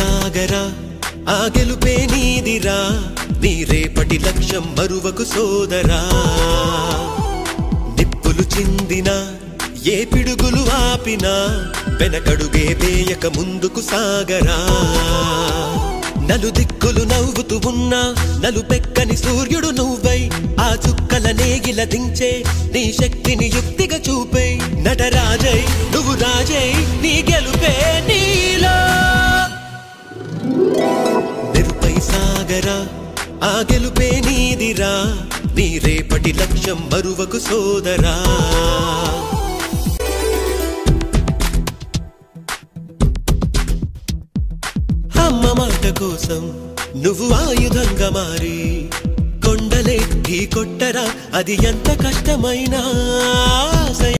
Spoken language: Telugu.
సాగరా ఆ గెలుపే నీదిరా నీ రేపటి లక్ష్యం మరువకు సోదరా నిప్పులు చిందినా ఏ పిడుగులు ఆపినా వెనకడుగే వేయక ముందుకు సాగరా నలు దిక్కులు నవ్వుతూ ఉన్నా నలుపెక్కని సూర్యుడు నువ్వై ఆ చుక్కల నేగిల దించే నీ శక్తిని యుక్తిగా చూపే నటరాజై నువ్వు రాజై నీ గెలుపే నీలో నిరుపై సాగరా ఆ గెలుపే నీదిరా నీ రేపటి లక్ష్యం మరువకు సోదరా అమ్మ మాట కోసం నువ్వు ఆయుధంగా మారి కొండలే ఢీ కొట్టరా అది ఎంత కష్టమైనా